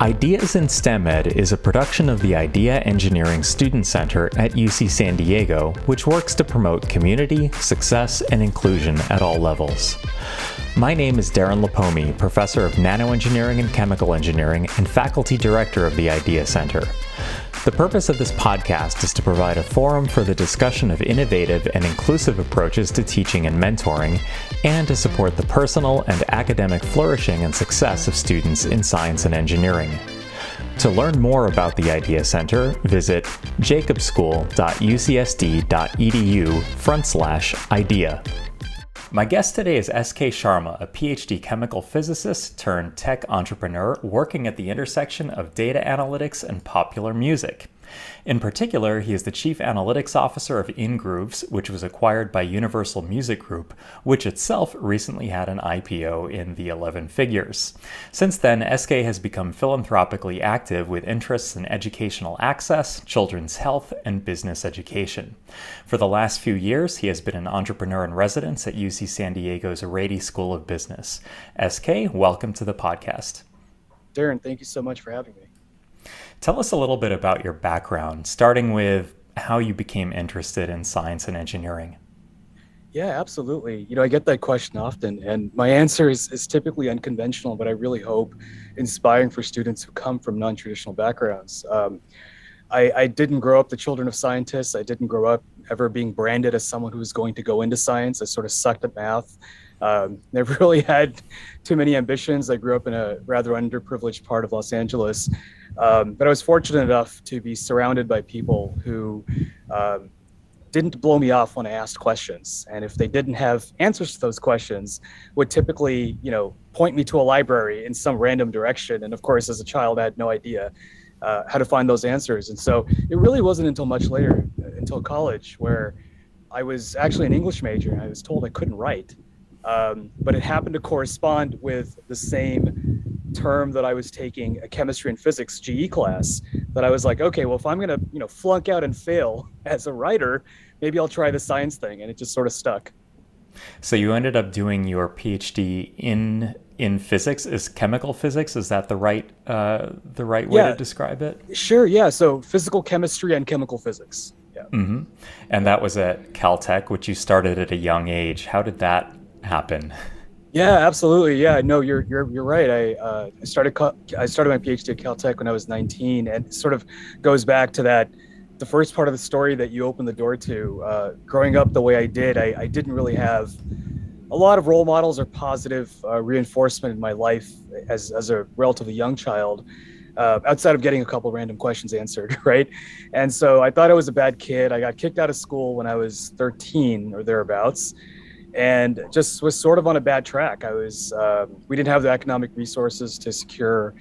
Ideas in STEM Ed is a production of the Idea Engineering Student Center at UC San Diego, which works to promote community, success, and inclusion at all levels. My name is Darren Lapomi, Professor of Nanoengineering and Chemical Engineering and Faculty Director of the Idea Center. The purpose of this podcast is to provide a forum for the discussion of innovative and inclusive approaches to teaching and mentoring, and to support the personal and academic flourishing and success of students in science and engineering. To learn more about the Idea Center, visit jacobschool.ucsd.edu/idea. My guest today is S.K. Sharma, a PhD chemical physicist turned tech entrepreneur working at the intersection of data analytics and popular music. In particular, he is the Chief Analytics Officer of Ingrooves, which was acquired by Universal Music Group, which itself recently had an IPO in the 11 figures. Since then, SK has become philanthropically active with interests in educational access, children's health, and business education. For the last few years, he has been an entrepreneur in residence at UC San Diego's Rady School of Business. SK, welcome to the podcast. Darren, thank you so much for having me. Tell us a little bit about your background, starting with how you became interested in science and engineering. Yeah, absolutely. I get that question often, and my answer is typically unconventional, but I really hope inspiring for students who come from non-traditional backgrounds. I didn't grow up the children of scientists. I didn't grow up ever being branded as someone who was going to go into science. I sort of sucked at math. Never really had too many ambitions. I grew up in a rather underprivileged part of Los Angeles. But I was fortunate enough to be surrounded by people who didn't blow me off when I asked questions. And if they didn't have answers to those questions, would typically, point me to a library in some random direction. And of course, as a child, I had no idea how to find those answers. And so it really wasn't until much later, until college, where I was actually an English major and I was told I couldn't write. But it happened to correspond with the same term that I was taking a chemistry and physics GE class, that I was like, okay, well, if I'm going to, flunk out and fail as a writer, maybe I'll try the science thing. And it just sort of stuck. So you ended up doing your PhD in physics. Is chemical physics? Is that the right way to describe it? Sure. Yeah. So physical chemistry and chemical physics. Yeah. Mm-hmm. And that was at Caltech, which you started at a young age. How did that happen? Yeah, absolutely. Yeah, no, you're right. I started my PhD at Caltech when I was 19, and it sort of goes back to the first part of the story that you opened the door to. Growing up the way I did, I didn't really have a lot of role models or positive reinforcement in my life as a relatively young child, outside of getting a couple random questions answered, right? And so I thought I was a bad kid. I got kicked out of school when I was 13 or thereabouts, and just was sort of on a bad track. We didn't have the economic resources to secure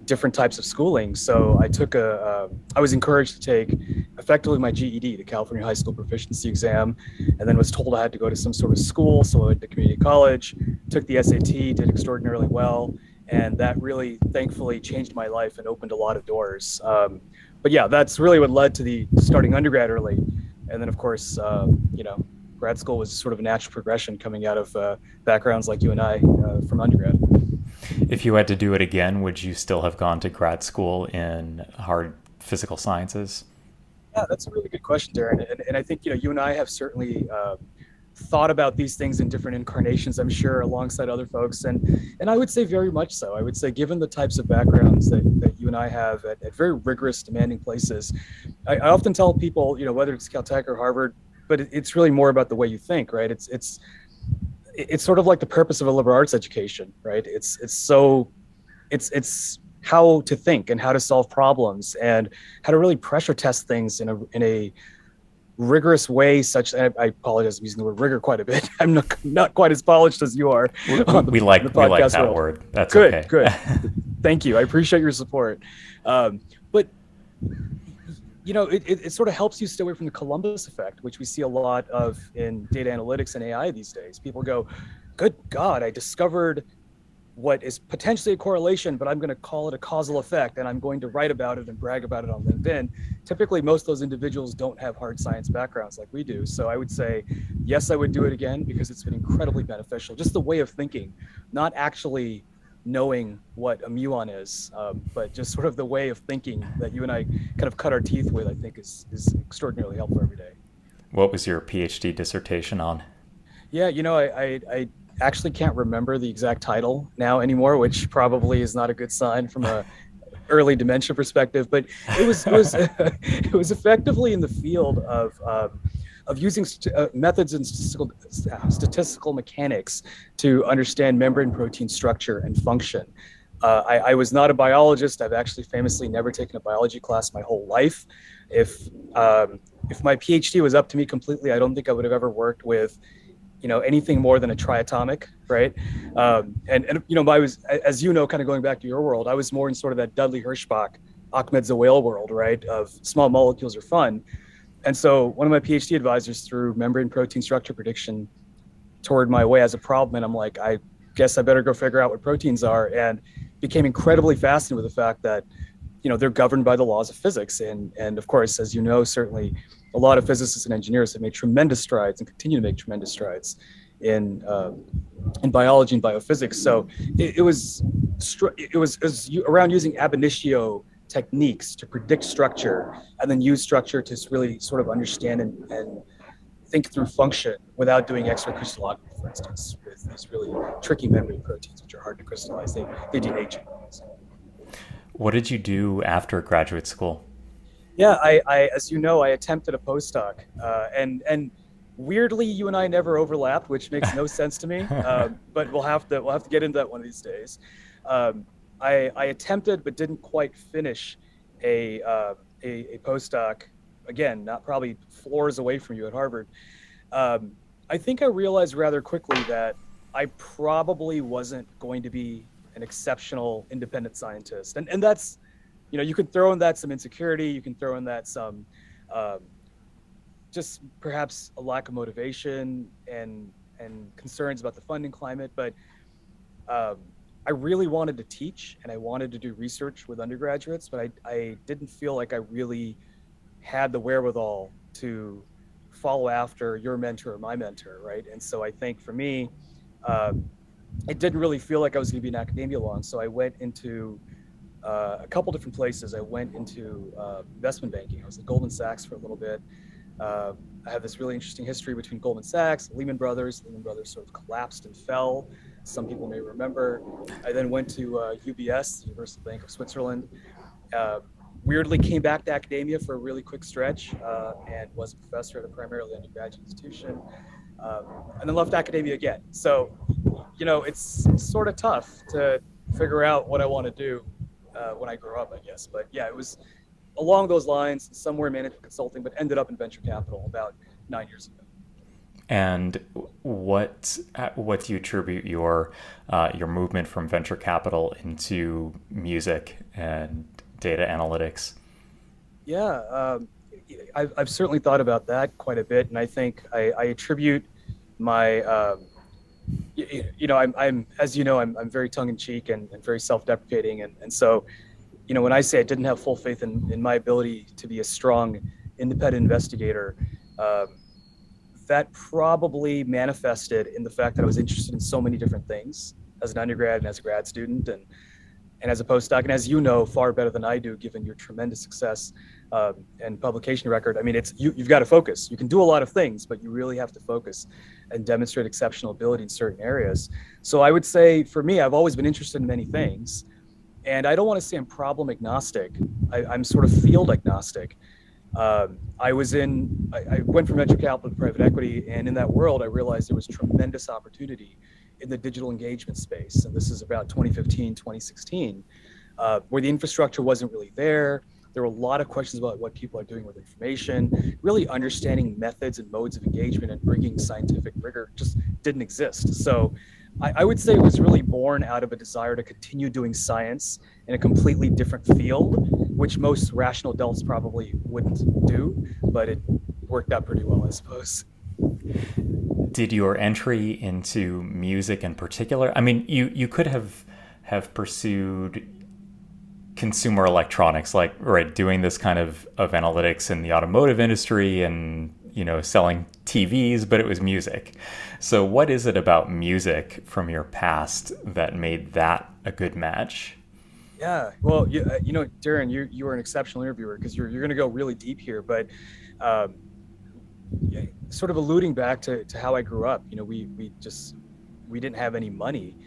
different types of schooling. So I was encouraged to take effectively my GED, the California High School Proficiency Exam, and then was told I had to go to some sort of school. So I went to community college, took the SAT, did extraordinarily well. And that really, thankfully, changed my life and opened a lot of doors. But yeah, that's really what led to starting undergrad early. And then, of course, grad school was sort of a natural progression coming out of backgrounds like you and I from undergrad. If you had to do it again, would you still have gone to grad school in hard physical sciences? Yeah, that's a really good question, Darren. And I think, you and I have certainly thought about these things in different incarnations, I'm sure, alongside other folks. And I would say very much so. I would say, given the types of backgrounds that you and I have at very rigorous, demanding places, I often tell people, whether it's Caltech or Harvard, but it's really more about the way you think, right? It's sort of like the purpose of a liberal arts education, right? It's how to think and how to solve problems and how to really pressure test things in a rigorous way. I apologize, I'm using the word rigor quite a bit. I'm not quite as polished as you are. We like that word. That's good, okay. Good. Thank you. I appreciate your support. But it sort of helps you stay away from the Columbus effect, which we see a lot of in data analytics and AI these days. People go, good God, I discovered what is potentially a correlation, but I'm going to call it a causal effect, and I'm going to write about it and brag about it on LinkedIn. Typically, most of those individuals don't have hard science backgrounds like we do. So I would say, yes, I would do it again because it's been incredibly beneficial. Just the way of thinking, not actually knowing what a muon is, but just sort of the way of thinking that you and I kind of cut our teeth with, I think is extraordinarily helpful every day. What was your PhD dissertation on? Yeah, I actually can't remember the exact title now anymore, which probably is not a good sign from a early dementia perspective. But it was it was effectively in the field of using methods in statistical mechanics to understand membrane protein structure and function. I was not a biologist. I've actually famously never taken a biology class my whole life. If if my PhD was up to me completely, I don't think I would have ever worked with anything more than a triatomic, right? I was, as you know, kind of going back to your world, I was more in sort of that Dudley Hirschbach, Ahmed Zewail world, right? Of small molecules are fun. And so one of my PhD advisors threw membrane protein structure prediction toward my way as a problem. And I'm like, I guess I better go figure out what proteins are, and became incredibly fascinated with the fact that, they're governed by the laws of physics. And of course, as you know, certainly a lot of physicists and engineers have made tremendous strides and continue to make tremendous strides in biology and biophysics. So it was around using ab initio techniques to predict structure, and then use structure to really sort of understand and think through function without doing X-ray crystallography, for instance, with these really tricky membrane proteins, which are hard to crystallize. They denature. What did you do after graduate school? Yeah, as you know, I attempted a postdoc, and weirdly, you and I never overlapped, which makes no sense to me. But we'll have to get into that one of these days. I attempted but didn't quite finish a postdoc. Again, not probably floors away from you at Harvard. I think I realized rather quickly that I probably wasn't going to be an exceptional independent scientist, and that's, you can throw in that some insecurity, you can throw in that some just perhaps a lack of motivation and concerns about the funding climate. But I really wanted to teach and I wanted to do research with undergraduates, but I didn't feel like I really had the wherewithal to follow after your mentor or my mentor, right? And so I think for me, it didn't really feel like I was going to be in academia long. So I went into a couple different places. I went into investment banking. I was at Goldman Sachs for a little bit. I have this really interesting history between Goldman Sachs, Lehman Brothers. Lehman Brothers sort of collapsed and fell. Some people may remember. I then went to UBS, the Universal Bank of Switzerland. Weirdly came back to academia for a really quick stretch, and was a professor at a primarily undergraduate institution, and then left academia again. So, it's sort of tough to figure out what I want to do when I grow up, I guess. But yeah, it was along those lines, somewhere in management consulting, but ended up in venture capital about 9 years ago. And what do you attribute your movement from venture capital into music and data analytics? Yeah, I've certainly thought about that quite a bit, and I think I attribute my, I'm as you know, I'm very tongue in cheek and very self-deprecating, and so, when I say I didn't have full faith in my ability to be a strong, independent investigator, that probably manifested in the fact that I was interested in so many different things as an undergrad and as a grad student, and as a postdoc, and as you know far better than I do, given your tremendous success and publication record. I mean, you've got to focus. You can do a lot of things, but you really have to focus and demonstrate exceptional ability in certain areas. So I would say, for me, I've always been interested in many things, and I don't want to say I'm problem agnostic. I'm sort of field agnostic. I went from venture capital to private equity, and in that world, I realized there was tremendous opportunity in the digital engagement space. And this is about 2015, 2016, where the infrastructure wasn't really there. There were a lot of questions about what people are doing with information. Really understanding methods and modes of engagement and bringing scientific rigor just didn't exist. So I would say it was really born out of a desire to continue doing science in a completely different field, which most rational adults probably wouldn't do, but it worked out pretty well, I suppose. Did your entry into music in particular, I mean, you could have pursued consumer electronics, like, right, doing this kind of analytics in the automotive industry and, selling TVs, but it was music. So what is it about music from your past that made that a good match? Yeah, well, Darren, you are an exceptional interviewer because you're going to go really deep here. But um, yeah, sort of alluding back to how I grew up, we didn't have any money.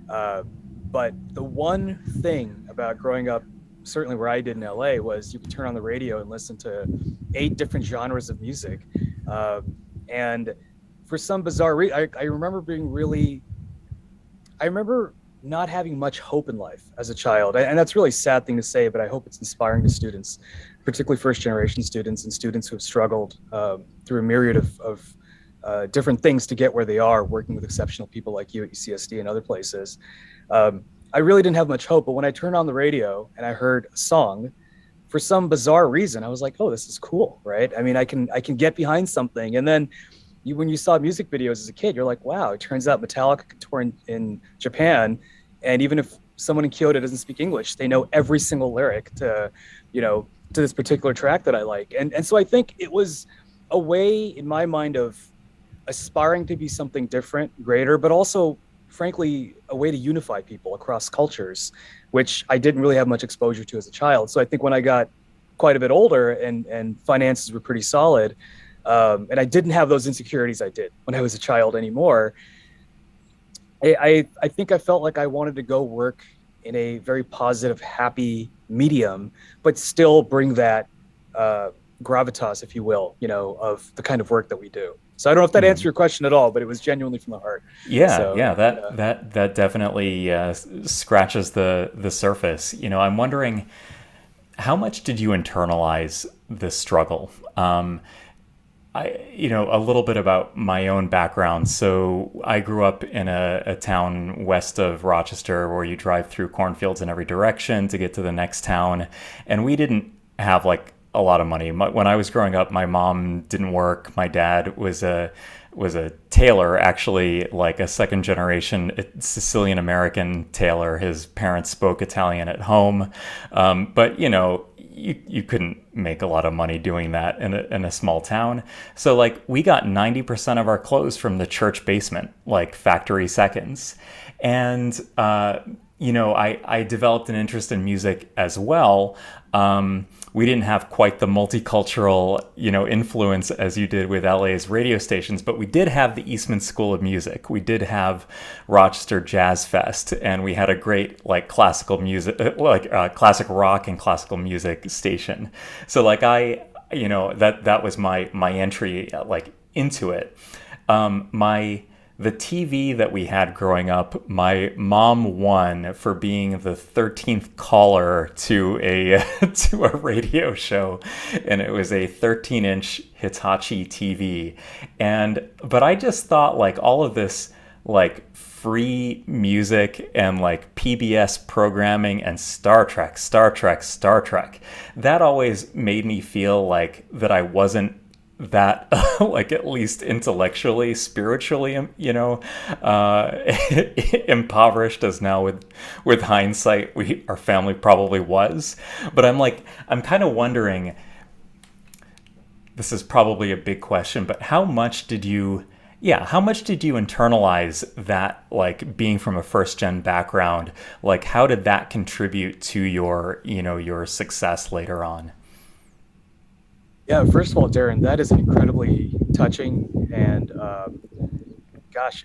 Uh, but the one thing about growing up, certainly where I did in LA, was you could turn on the radio and listen to 8 different genres of music. And for some bizarre reason, I remember being really I remember not having much hope in life as a child. And that's really a sad thing to say, but I hope it's inspiring to students, particularly first generation students and students who have struggled through a myriad of different things to get where they are, working with exceptional people like you at UCSD and other places. I really didn't have much hope, but when I turned on the radio and I heard a song, for some bizarre reason, I was like, oh, this is cool, right? I mean, I can get behind something. And then when you saw music videos as a kid, you're like, wow, it turns out Metallica could tour in Japan. And even if someone in Kyoto doesn't speak English, they know every single lyric to this particular track that I like. And so I think it was a way in my mind of aspiring to be something different, greater, but also, frankly, a way to unify people across cultures, which I didn't really have much exposure to as a child. So I think when I got quite a bit older and finances were pretty solid, and I didn't have those insecurities I did when I was a child anymore. I think I felt like I wanted to go work in a very positive, happy medium, but still bring that gravitas, if you will, of the kind of work that we do. So I don't know if that answered your question at all, but it was genuinely from the heart. Yeah, So, yeah, that definitely scratches the surface. I'm wondering, how much did you internalize this struggle? A little bit about my own background. So I grew up in a town west of Rochester where you drive through cornfields in every direction to get to the next town. And we didn't have like a lot of money. When I was growing up, my mom didn't work. My dad was a tailor, actually, like a second generation Sicilian American tailor. His parents spoke Italian at home. But you couldn't make a lot of money doing that in a small town. So like we got 90% of our clothes from the church basement, like factory seconds. And, I developed an interest in music as well. We didn't have quite the multicultural, influence as you did with LA's radio stations, but we did have the Eastman School of Music. We did have Rochester Jazz Fest, and we had a great classical music, classic rock and classical music station. So that was my entry into it. The TV that we had growing up, my mom won for being the 13th caller to a to a radio show, and it was a 13-inch Hitachi TV. But I just thought all of this free music and PBS programming and Star Trek, that always made me feel that I wasn't that at least intellectually, spiritually, impoverished, as now with hindsight our family probably was. But I'm kind of wondering, this is probably a big question, but how much did you internalize that, being from a first gen background? How did that contribute to your success later on? yeah, first of all, Darren, that is an incredibly touching and,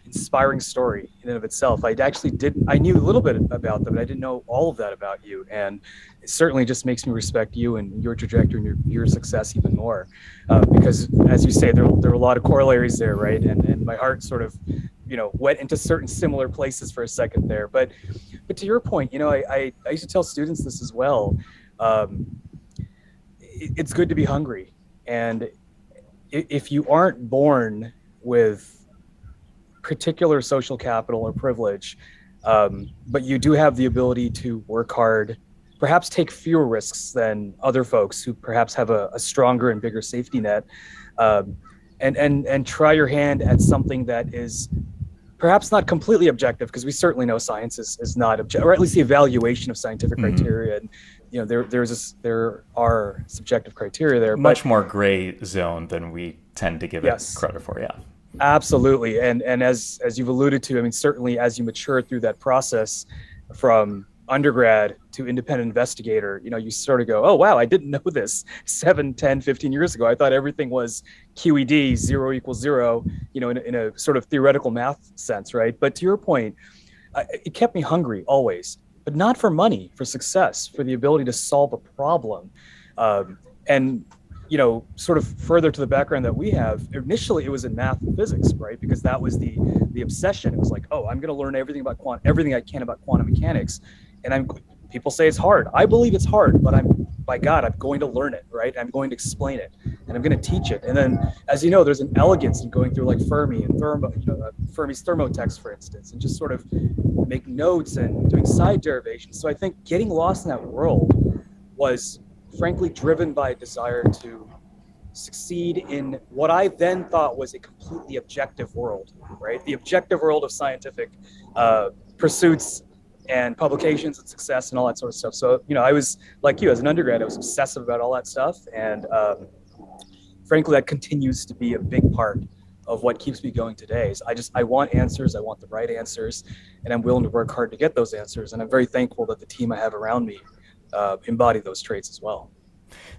inspiring story in and of itself. I knew a little bit about them, but I didn't know all of that about you. And it certainly just makes me respect you and your trajectory and your success even more. Because as you say, there are a lot of corollaries there, right? And my heart sort of, went into certain similar places for a second there. But to your point, I used to tell students this as well. It's good to be hungry. And if you aren't born with particular social capital or privilege, but you do have the ability to work hard, perhaps take fewer risks than other folks who perhaps have a stronger and bigger safety net, and try your hand at something that is perhaps not completely objective, because we certainly know science is not objective, or at least the evaluation of scientific criteria. And there are subjective criteria there. Much more gray zone than we tend to give it Yes. credit for. Yeah. Absolutely. And as you've alluded to, I mean, certainly as you mature through that process from undergrad to independent investigator, you sort of go, oh, wow, I didn't know this 7, 10, 15 years ago. I thought everything was QED, 0 = 0, in a sort of theoretical math sense, right? But to your point, it kept me hungry always, but not for money, for success, for the ability to solve a problem. And sort of further to the background that we have, initially it was in math and physics, right? Because that was the obsession. It was like, oh, I'm going to learn everything I can about quantum mechanics, and people say it's hard. I believe it's hard, but by God, I'm going to learn it, right? I'm going to explain it, and I'm going to teach it. And then, as you know, there's an elegance in going through like Fermi and Fermi's thermotext, for instance, and just sort of make notes and doing side derivations. So I think getting lost in that world was frankly driven by a desire to succeed in what I then thought was a completely objective world, right? The objective world of scientific pursuits and publications and success and all that sort of stuff. So, I was like you as an undergrad, I was obsessive about all that stuff. And frankly, that continues to be a big part of what keeps me going today. Is I want answers. I want the right answers, and I'm willing to work hard to get those answers. And I'm very thankful that the team I have around me embody those traits as well.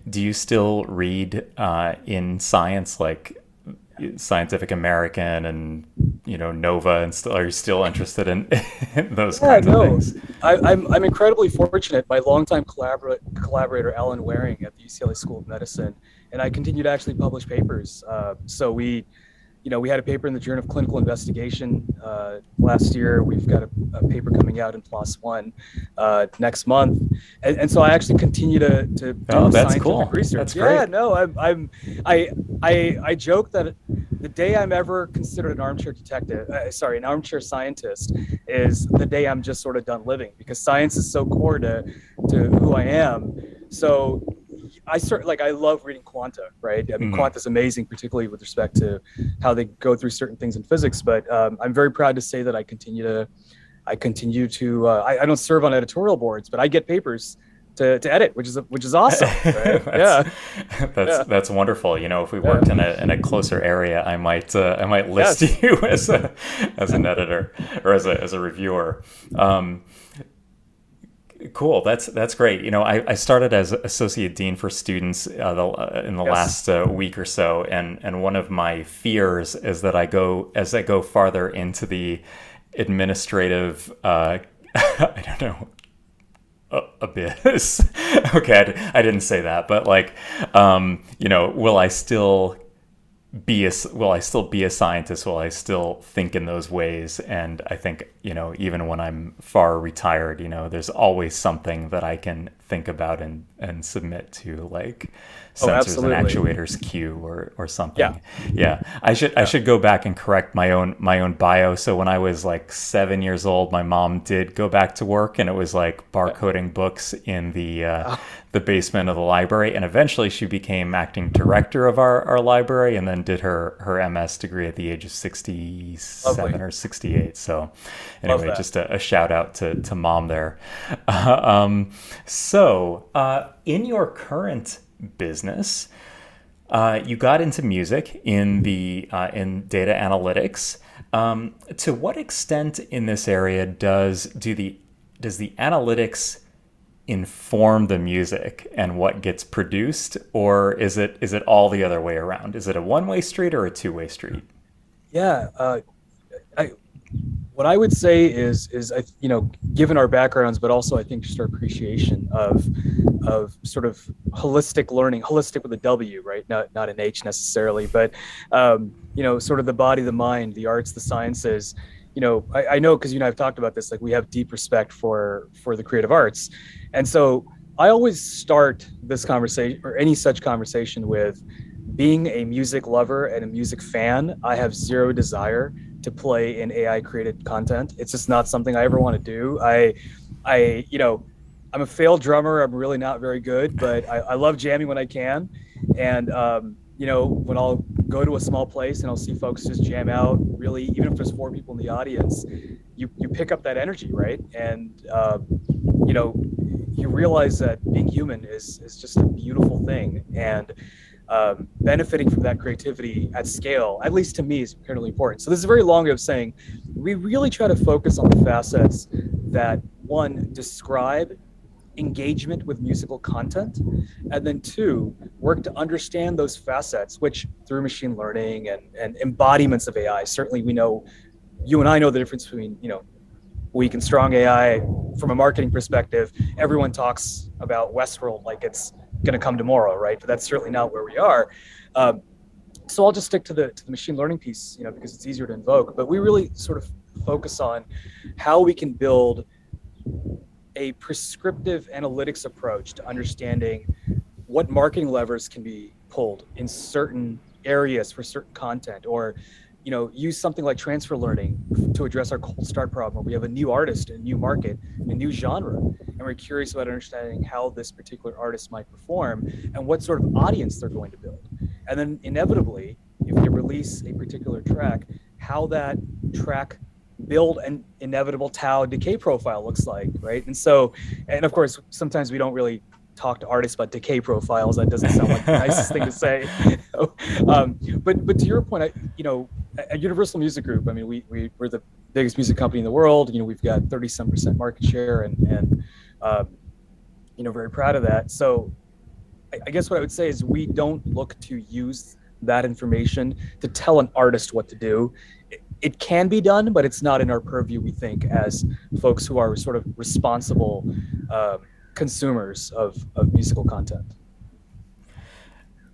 Do you still read in science, like Scientific American and Nova, and are you still interested in, in those kinds of things? I'm incredibly fortunate. My longtime collaborator Alan Waring at the UCLA School of Medicine, and I continue to actually publish papers. So we had a paper in the Journal of Clinical Investigation last year. We've got a paper coming out in PLOS One next month, and so I actually continue to do scientific cool. research. That's great. Yeah, no, I joke that the day I'm ever considered an an armchair scientist, is the day I'm just sort of done living, because science is so core to who I am. So I love reading quanta, right? I mean, quanta is amazing, particularly with respect to how they go through certain things in physics. But I'm very proud to say that I continue to. I don't serve on editorial boards, but I get papers to edit, which is awesome. Right? That's wonderful. If we worked in a closer area, I might list you as an editor or as a reviewer. Cool. That's great. I started as associate dean for students in the last week or so, and one of my fears is that as I go farther into the administrative, I don't know, abyss. Okay, I didn't say that, but will I still be a scientist? Will I still think in those ways? And I think, even when I'm far retired, there's always something that I can think about and submit to, like sensors and actuators Q or something. Yeah. I should go back and correct my own bio. So when I was like 7 years old, my mom did go back to work, and it was like barcoding books in the basement of the library, and eventually she became acting director of our library, and then did her MS degree at the age of 67 or 68. So anyway, just a shout out to mom there. So in your current business, you got into music in data analytics. To what extent in this area does the analytics inform the music and what gets produced, or is it all the other way around? Is it a one-way street or a two-way street? Yeah, what I would say is given our backgrounds, but also I think just our appreciation of sort of holistic learning, holistic with a W, right? Not an H necessarily, but sort of the body, the mind, the arts, the sciences. I know, because I've talked about this, like we have deep respect for the creative arts. And so I always start this conversation or any such conversation with being a music lover and a music fan. I have zero desire to play in AI created content. It's just not something I ever want to do. I'm a failed drummer. I'm really not very good, but I love jamming when I can. And, when I'll go to a small place and I'll see folks just jam out, really, even if there's 4 people in the audience, you pick up that energy, right? And, you realize that being human is just a beautiful thing. And benefiting from that creativity at scale, at least to me, is incredibly important. So this is a very long way of saying we really try to focus on the facets that, one, describe engagement with musical content, and then two, work to understand those facets, which through machine learning and embodiments of AI, certainly we know, you and I know the difference between, weak and strong AI. From a marketing perspective, everyone talks about Westworld like it's going to come tomorrow, right? But that's certainly not where we are. Um, so I'll just stick to the machine learning piece, because it's easier to invoke. But we really sort of focus on how we can build a prescriptive analytics approach to understanding what marketing levers can be pulled in certain areas for certain content, or use something like transfer learning to address our cold start problem, where we have a new artist, a new market, a new genre, and we're curious about understanding how this particular artist might perform and what sort of audience they're going to build. And then inevitably, if you release a particular track, how that track build an inevitable tau decay profile looks like, right? And of course, sometimes we don't really talk to artists about decay profiles. That doesn't sound like the nicest thing to say. But to your point, at Universal Music Group, I mean, we're the biggest music company in the world. We've got 37% market share, and very proud of that. So I guess what I would say is we don't look to use that information to tell an artist what to do. It can be done, but it's not in our purview, we think, as folks who are sort of responsible consumers of musical content.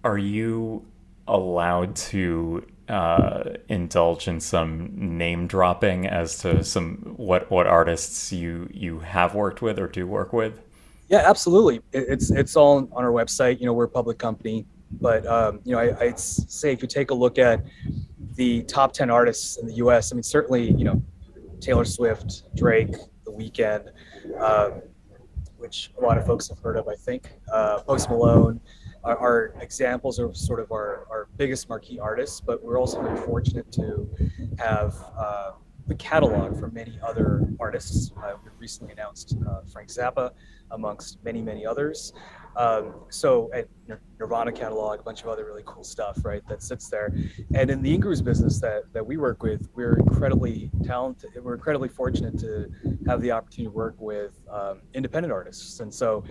Are you allowed to indulge in some name dropping as to what artists you have worked with or do work with? Yeah, absolutely. It's all on our website. We're a public company, but I'd say if you take a look at the top 10 artists in the U.S., I mean, certainly, Taylor Swift, Drake, The Weeknd, which a lot of folks have heard of, I think, Post Malone, are examples of sort of our biggest marquee artists, but we're also very fortunate to have the catalog for many other artists. We recently announced Frank Zappa, amongst many, many others. So at Nirvana catalog, a bunch of other really cool stuff, right, that sits there. And in the Ingrooves business that we work with, we're incredibly talented. We're incredibly fortunate to have the opportunity to work with independent artists. And so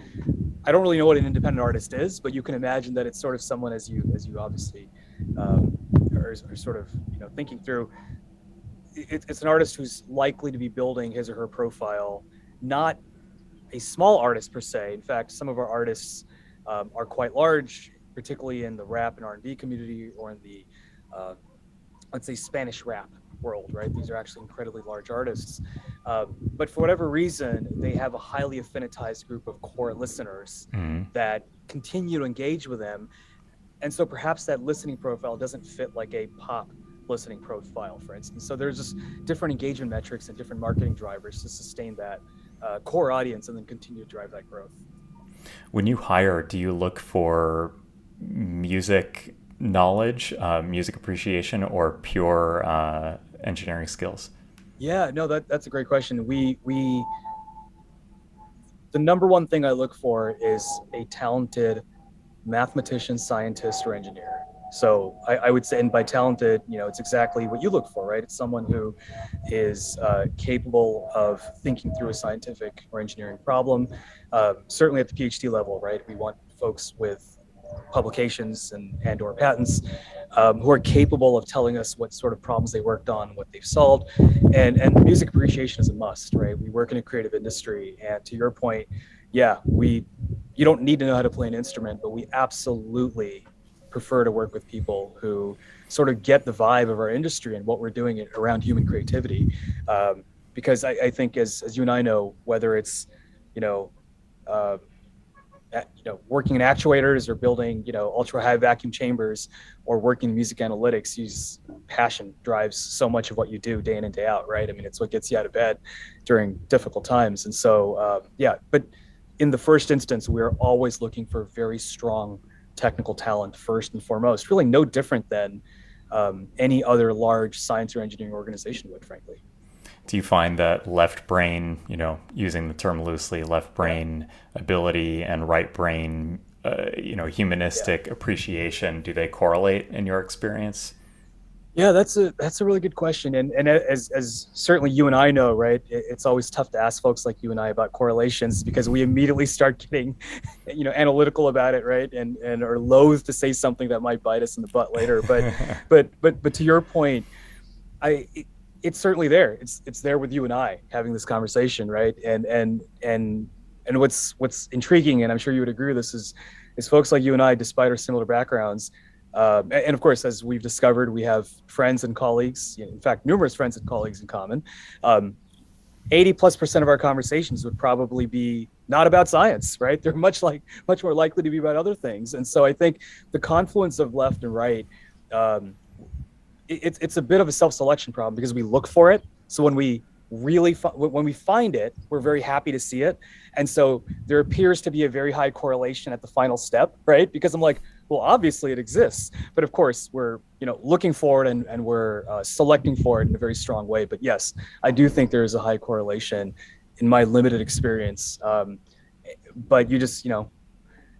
I don't really know what an independent artist is, but you can imagine that it's sort of someone, as you obviously are sort of thinking through. It's an artist who's likely to be building his or her profile, not a small artist per se. In fact, some of our artists are quite large, particularly in the rap and R&B community, or in the, let's say, Spanish rap world, right? These are actually incredibly large artists. But for whatever reason, they have a highly affinitized group of core listeners that continue to engage with them. And so perhaps that listening profile doesn't fit like a pop listening profile, for instance. So there's just different engagement metrics and different marketing drivers to sustain that core audience and then continue to drive that growth. When you hire, do you look for music knowledge, music appreciation, or pure engineering skills? Yeah, no, that's a great question. The number one thing I look for is a talented mathematician, scientist, or engineer. So I would say, and by talented, it's exactly what you look for, right? It's someone who is capable of thinking through a scientific or engineering problem. Certainly at the PhD level, right? We want folks with publications and or patents who are capable of telling us what sort of problems they worked on, what they've solved. And music appreciation is a must, right? We work in a creative industry, and to your point, yeah, you don't need to know how to play an instrument, but we absolutely prefer to work with people who sort of get the vibe of our industry and what we're doing around human creativity. Because I think, as you and I know, whether it's working in actuators or building ultra high vacuum chambers, or working in music analytics, passion drives so much of what you do day in and day out, right? I mean, it's what gets you out of bed during difficult times. And so but in the first instance, we're always looking for very strong technical talent first and foremost, really no different than any other large science or engineering organization would, frankly. Do you find that left brain, using the term loosely, left brain ability and right brain Yeah. humanistic appreciation, do they correlate in your experience? Yeah, that's a really good question, and as certainly you and I know, right? It's always tough to ask folks like you and I about correlations because we immediately start getting, analytical about it, right? And are loath to say something that might bite us in the butt later. But to your point, I it, it's certainly there. It's there with you and I having this conversation, right? And what's intriguing, and I'm sure you would agree with this, is folks like you and I, despite our similar backgrounds, and of course, as we've discovered, we have friends and colleagues. In fact, numerous friends and colleagues in common. Um, 80+% of our conversations would probably be not about science, right? They're much more likely to be about other things. And so I think the confluence of left and right, um, it's a bit of a self-selection problem because we look for it. So when we find it, we're very happy to see it. And so there appears to be a very high correlation at the final step, right? Because I'm like, well, obviously it exists, but of course we're looking for it, and we're selecting for it in a very strong way. But yes, I do think there is a high correlation in my limited experience. But you just,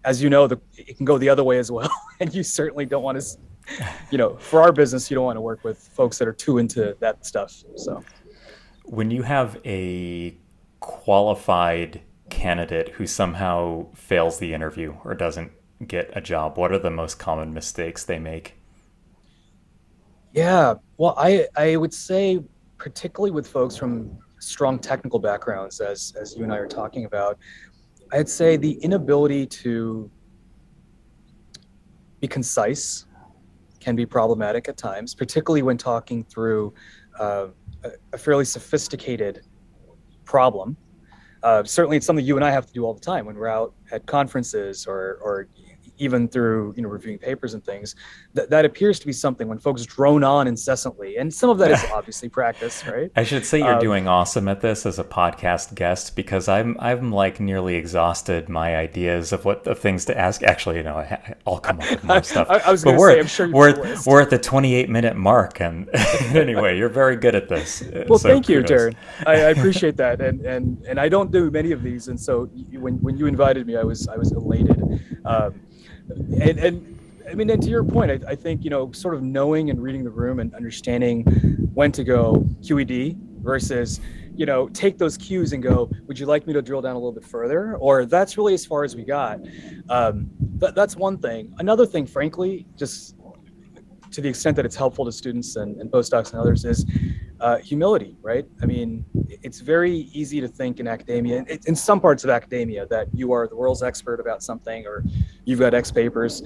as it can go the other way as well. And you certainly don't want to, for our business, you don't want to work with folks that are too into that stuff. So, When you have a qualified candidate who somehow fails the interview or doesn't get a job, what are the most common mistakes they make? yeah, well, I would say, particularly with folks from strong technical backgrounds, as you and I are talking about, I'd say the inability to be concise can be problematic at times, particularly when talking through uh, a fairly sophisticated problem. Certainly, it's something you and I have to do all the time when we're out at conferences, or even through reviewing papers and things. That appears to be something when folks drone on incessantly, and some of that is obviously practice, right? I should say you're Um, doing awesome at this as a podcast guest because I'm like nearly exhausted my ideas of what the things to ask. Actually, I'll come up with more stuff. I was But going to say, I'm sure you've got a list. we're at the 28-minute mark, and anyway, you're very good at this. Well, So thank you, kudos. Darren. I appreciate that, and I don't do many of these, and so when you invited me, I was elated. Um, and I mean, and to your point, I think sort of knowing and reading the room and understanding when to go QED versus take those cues and go, would you like me to drill down a little bit further, or that's really as far as we got. That's one thing. Another thing, frankly, just to the extent that it's helpful to students and postdocs and others, is humility, right? I mean, it's very easy to think in academia, in some parts of academia, that you are the world's expert about something, or you've got X papers.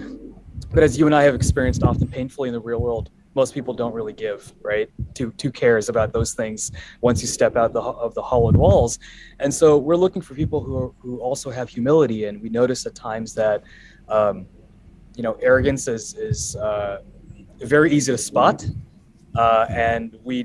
But as you and I have experienced often painfully in the real world, most people don't really give, right, two cares about those things once you step out of the hollowed walls. And so we're looking for people who also have humility. And we notice at times that, arrogance is very easy to spot, and we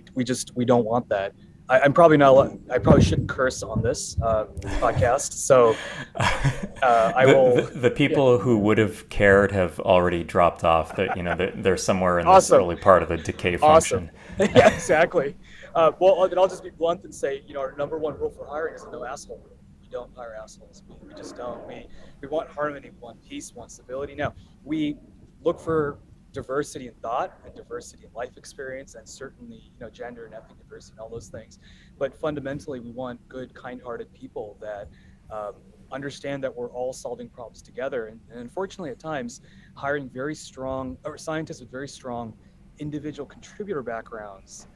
don't want that. I'm probably not. I probably shouldn't curse on this podcast, so I will. The Yeah, people who would have cared have already dropped off. That they're somewhere in this awesome, early part of the decay awesome. function. Yeah, exactly. Well, then I'll just be blunt and say, our number one rule for hiring is no asshole rule. We don't hire assholes. We just don't. We want harmony, we want peace, we want stability. Now, we look for diversity in thought and diversity in life experience, and certainly gender and ethnic diversity and all those things. But fundamentally, we want good, kind-hearted people that um, understand that we're all solving problems together. And unfortunately, at times, hiring very strong, or scientists with very strong individual contributor backgrounds,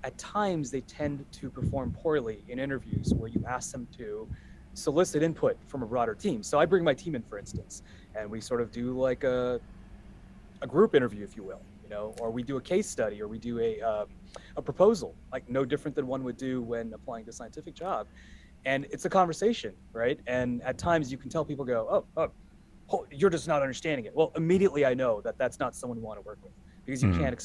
at times they tend to perform poorly in interviews where you ask them to solicit input from a broader team. So I bring my team in, for instance, and we sort of do like a group interview, if you will, or we do a case study, or we do a proposal, like no different than one would do when applying to a scientific job. And it's a conversation, right? And at times you can tell people go, oh, you're just not understanding it. Well, immediately I know that that's not someone you want to work with, because you Mhm. can't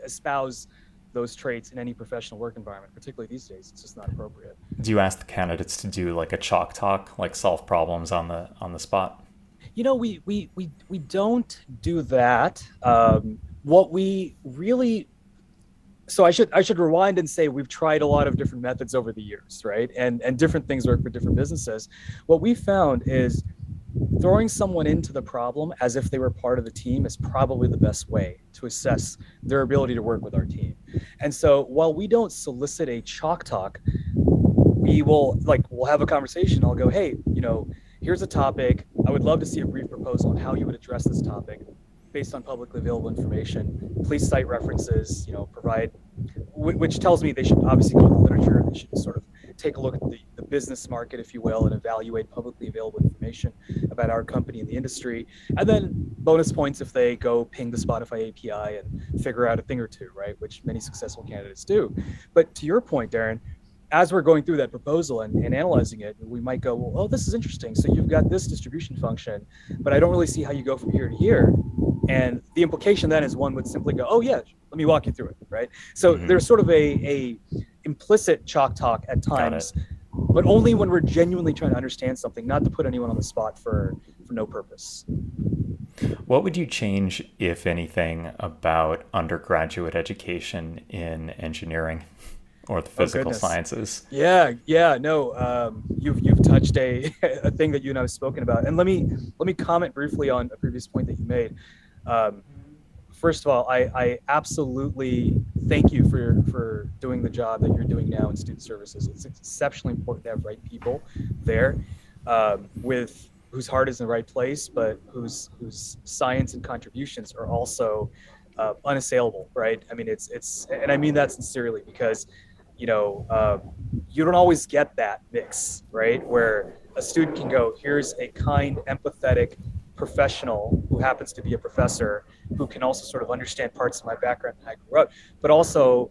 espouse those traits in any professional work environment, particularly these days. It's just not appropriate. Do you ask the candidates to do like a chalk talk, like solve problems on the spot? We don't do that. What we really So I should rewind and say we've tried a lot of different methods over the years, right? And different things work for different businesses. What we found is throwing someone into the problem as if they were part of the team is probably the best way to assess their ability to work with our team. And so while we don't solicit a chalk talk, we'll have a conversation. I'll go, hey, here's a topic. I would love to see a brief proposal on how you would address this topic based on publicly available information. Please cite references, provide, which tells me they should obviously go to the literature. They should sort of take a look at the business market, if you will, and evaluate publicly available information about our company and the industry. And then bonus points if they go ping the Spotify API and figure out a thing or two, right? Which many successful candidates do. But to your point, Darren, as we're going through that proposal and analyzing it, we might go, well, oh, this is interesting. So you've got this distribution function, but I don't really see how you go from here to here. And the implication then is one would simply go, oh yeah, let me walk you through it, right? So there's sort of a implicit chalk talk at times, but only when we're genuinely trying to understand something, not to put anyone on the spot for no purpose. What would you change, if anything, about undergraduate education in engineering or the physical sciences? Yeah, no, you've touched a thing that you and I have spoken about, and let me comment briefly on a previous point that you made. First of all, I absolutely thank you for doing the job that you're doing now in student services. It's exceptionally important to have right people there, with whose heart is in the right place, but whose science and contributions are also unassailable, right? I mean, it's and I mean that sincerely, because you don't always get that mix, right? Where a student can go, here's a kind, empathetic professional who happens to be a professor who can also sort of understand parts of my background and how I grew up, but also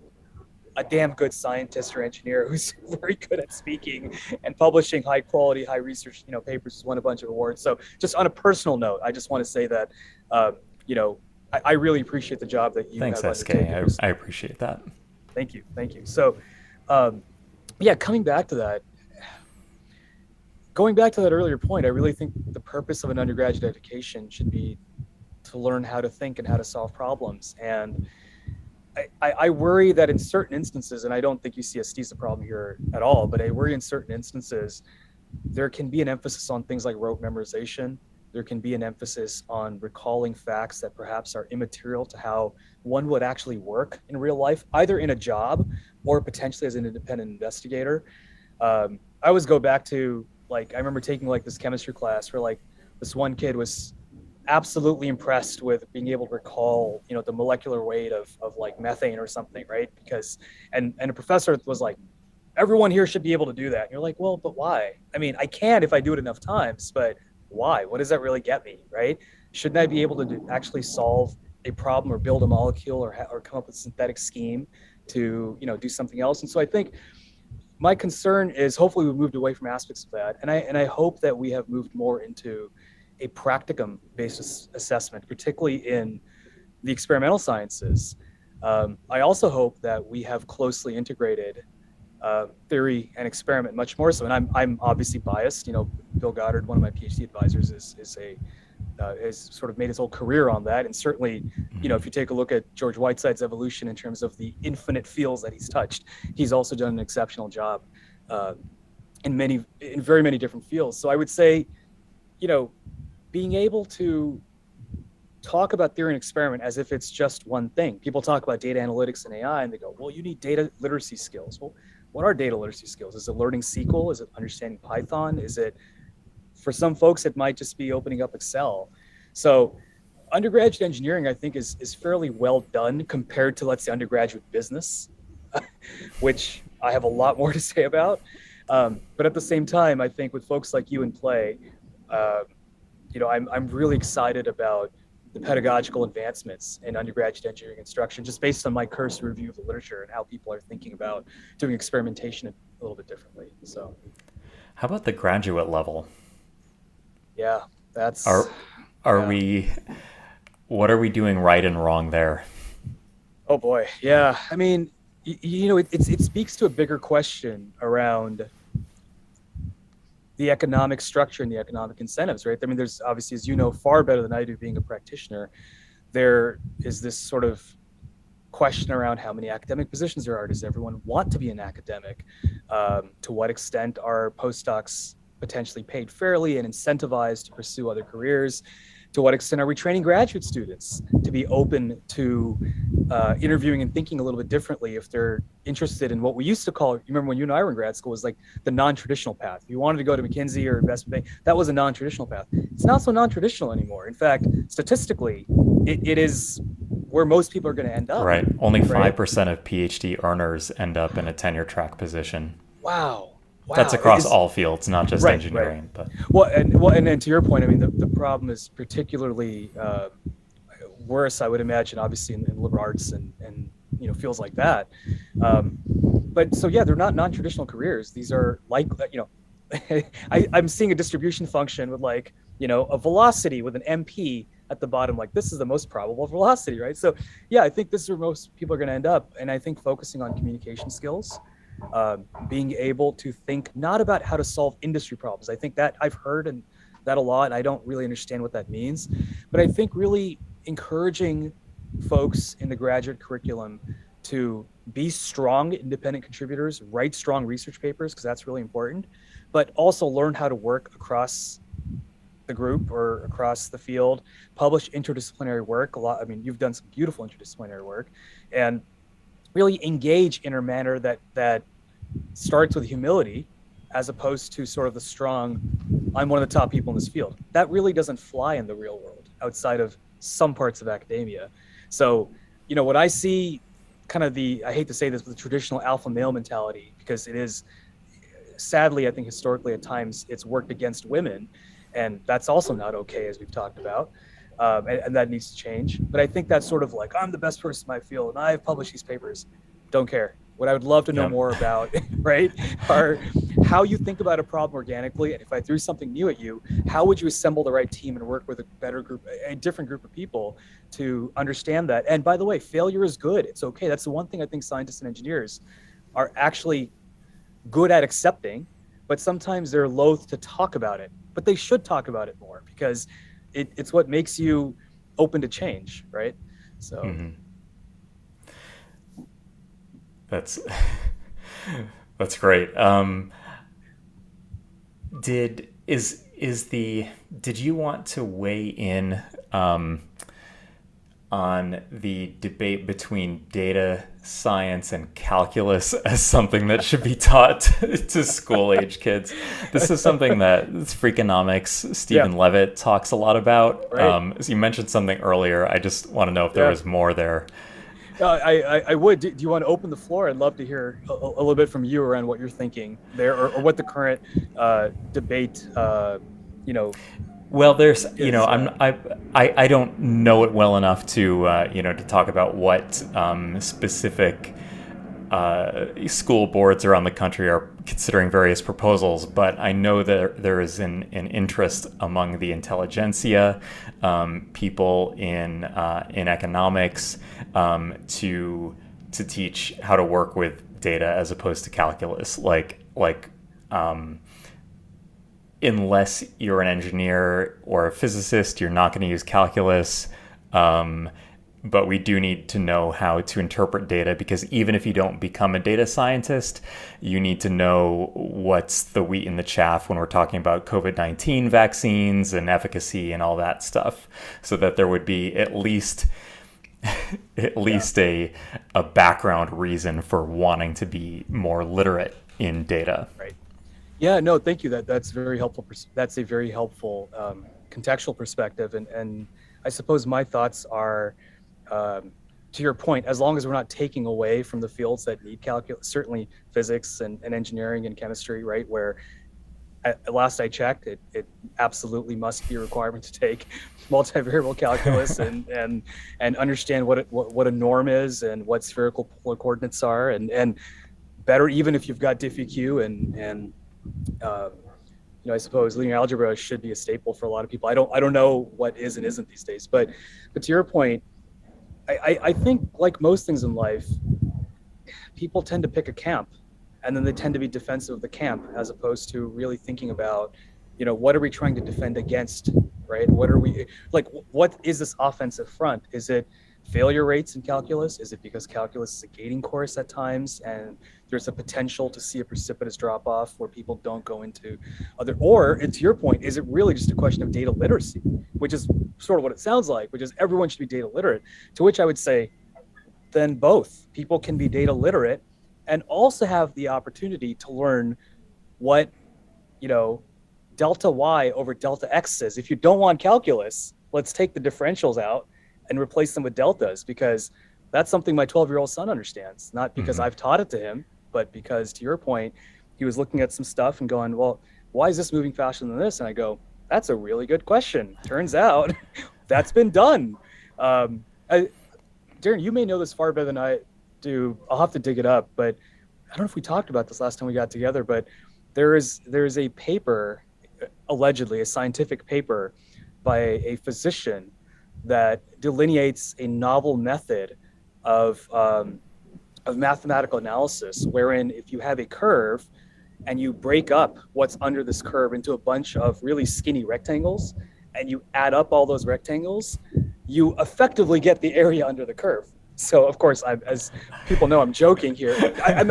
a damn good scientist or engineer who's very good at speaking and publishing high quality, high research, papers, has won a bunch of awards. So just on a personal note, I just want to say that, I really appreciate the job that you Thanks, have SK. undertaken. I appreciate that. Thank you. So, coming back to that, going back to that earlier point, I really think the purpose of an undergraduate education should be to learn how to think and how to solve problems. And I worry that in certain instances, and I don't think UCSD is a problem here at all, but I worry in certain instances, there can be an emphasis on things like rote memorization. There can be an emphasis on recalling facts that perhaps are immaterial to how one would actually work in real life, either in a job or potentially as an independent investigator. I always go back to, I remember taking this chemistry class where this one kid was absolutely impressed with being able to recall, the molecular weight of methane or something, right? Because, and a professor was like, everyone here should be able to do that. And you're like, well, but why? I mean, I can if I do it enough times, but why? What does that really get me, right? Shouldn't I be able to actually solve a problem or build a molecule or come up with a synthetic scheme to, do something else? And so I think my concern is hopefully we've moved away from aspects of that. And I hope that we have moved more into a practicum-based assessment, particularly in the experimental sciences. I also hope that we have closely integrated theory and experiment much more so. And I'm obviously biased. Bill Goddard, one of my PhD advisors, has sort of made his whole career on that. And certainly, if you take a look at George Whiteside's evolution in terms of the infinite fields that he's touched, he's also done an exceptional job in very many different fields. So I would say, being able to talk about theory and experiment as if it's just one thing. People talk about data analytics and AI, and they go, well, you need data literacy skills. Well, what are data literacy skills? Is it learning SQL? Is it understanding Python? Is it, for some folks, it might just be opening up Excel. So undergraduate engineering, I think, is fairly well done compared to, let's say, undergraduate business, which I have a lot more to say about. But at the same time, I think with folks like you in play, I'm really excited about the pedagogical advancements in undergraduate engineering instruction, just based on my cursory review of the literature and how people are thinking about doing experimentation a little bit differently. So, how about the graduate level? Yeah, that's. What are we doing right and wrong there? Oh boy, yeah. I mean, it speaks to a bigger question around the economic structure and the economic incentives, right? I mean, there's obviously, as you know far better than I do being a practitioner, there is this sort of question around how many academic positions there are. Does everyone want to be an academic? To what extent are postdocs potentially paid fairly and incentivized to pursue other careers? To what extent are we training graduate students to be open to interviewing and thinking a little bit differently if they're interested in what we used to call, you remember when you and I were in grad school, was like the non-traditional path. If you wanted to go to McKinsey or investment bank, that was a non-traditional path. It's not so non-traditional anymore. In fact, statistically, it is where most people are going to end up. Right. Only right? 5% of PhD earners end up in a tenure track position. Wow. That's Wow. across all fields, not just Right, engineering. But and then to your point, I mean, the problem is particularly worse, I would imagine, obviously in liberal arts and fields like that. But so yeah, they're not non-traditional careers. These are like I'm seeing a distribution function with like a velocity with an MP at the bottom. Like this is the most probable velocity, right? So yeah, I think this is where most people are going to end up. And I think focusing on communication skills, being able to think not about how to solve industry problems. I think that I've heard and that a lot. I don't really understand what that means, but I think really encouraging folks in the graduate curriculum to be strong independent contributors, write strong research papers, because that's really important, but also learn how to work across the group or across the field, publish interdisciplinary work. I mean, you've done some beautiful interdisciplinary work, and really engage in a manner that starts with humility, as opposed to sort of the strong, I'm one of the top people in this field. That really doesn't fly in the real world outside of some parts of academia. So, what I see kind of I hate to say this, but the traditional alpha male mentality, because it is, sadly, I think historically at times it's worked against women, and that's also not okay, as we've talked about. And that needs to change. But I think that's sort of like, I'm the best person in my field and I've published these papers. Don't care. What I would love to know more about, right, are how you think about a problem organically. And if I threw something new at you, how would you assemble the right team and work with a different group of people to understand that? And by the way, failure is good. It's okay. That's the one thing I think scientists and engineers are actually good at accepting, but sometimes they're loath to talk about it. But they should talk about it more, because it's what makes you open to change, right? So that's great. Did you want to weigh in on the debate between data science and calculus as something that should be taught to school age kids? This is something that Freakonomics, Stephen Levitt talks a lot about. Right. So you mentioned something earlier. I just want to know if there was more there. I would. Do you want to open the floor? I'd love to hear a little bit from you around what you're thinking there, or what the current debate, Well, there's, I don't know it well enough to, to talk about what specific school boards around the country are considering various proposals, but I know that there is an interest among the intelligentsia, people in economics, to teach how to work with data as opposed to calculus, unless you're an engineer or a physicist, you're not going to use calculus. But we do need to know how to interpret data, because even if you don't become a data scientist, you need to know what's the wheat and the chaff when we're talking about COVID-19 vaccines and efficacy and all that stuff, so that there would be at least a background reason for wanting to be more literate in data. Right. Yeah, no, thank you. That's very helpful. That's a very helpful contextual perspective. And I suppose my thoughts are, to your point, as long as we're not taking away from the fields that need calculus, certainly physics and engineering and chemistry, right, where at last I checked, it absolutely must be a requirement to take multivariable calculus and understand what a norm is and what spherical polar coordinates are, and better even if you've got diffie-q and I suppose linear algebra should be a staple for a lot of people. I don't know what is and isn't these days, but to your point, I think, like most things in life, people tend to pick a camp, and then they tend to be defensive of the camp, as opposed to really thinking about, what are we trying to defend against, right? What is this offensive front? Is it failure rates in calculus? Is it because calculus is a gating course at times and there's a potential to see a precipitous drop off where people don't go into other, or, and to your point, is it really just a question of data literacy, which is sort of what it sounds like, which is everyone should be data literate, to which I would say, then both. People can be data literate and also have the opportunity to learn what, you know, delta y over delta x is. If you don't want calculus, let's take the differentials out and replace them with deltas, because that's something my 12-year-old son understands, not because I've taught it to him, but because, to your point, he was looking at some stuff and going, well, why is this moving faster than this? And I go, that's a really good question. Turns out that's been done. Darren, you may know this far better than I do. I'll have to dig it up, but I don't know if we talked about this last time we got together, but there is a paper, allegedly a scientific paper by a physician that delineates a novel method of mathematical analysis, wherein if you have a curve and you break up what's under this curve into a bunch of really skinny rectangles, and you add up all those rectangles, you effectively get the area under the curve. So of course, as people know, I'm joking here. I'm